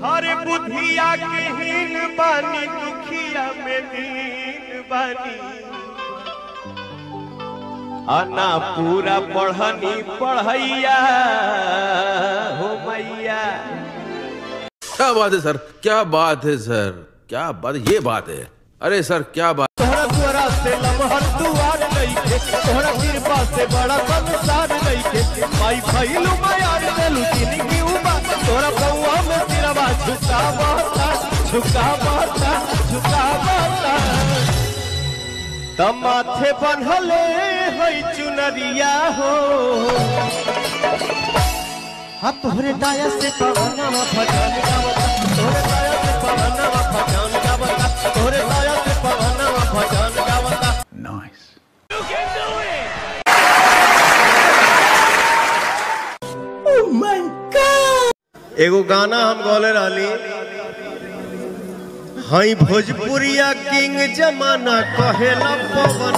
हरे बुधिया के हीन बानी दुखिया में दीन बानी आना पूरा पढ़नी पढ़ैया हो मैया। क्या बात है सर, क्या बात है सर, क्या बात, ये बात है। अरे सर क्या बात। तोहरा द्वारा से लमहर दुआर नइखे, तोहरा कृपा से बड़ा संसार नइखे। माई भइलू मायार देलू जिंदगी उबा, तोहरा बउआ में सिरवा झुकावता झुकावता झुकावता। तमाथे बन्हले हई चुनरिया हो, हाँ तोहरे दाया से पवनवा भजन गावता, तोहरे दाया से पवनवा भजन गावता, तोहरे दाया से पवनवा भजन गावता। Nice. You can do it! Oh my God! एगो गाना हम गौले रहली, हई भोजपुरिया किंग जमाना कहेला पवन।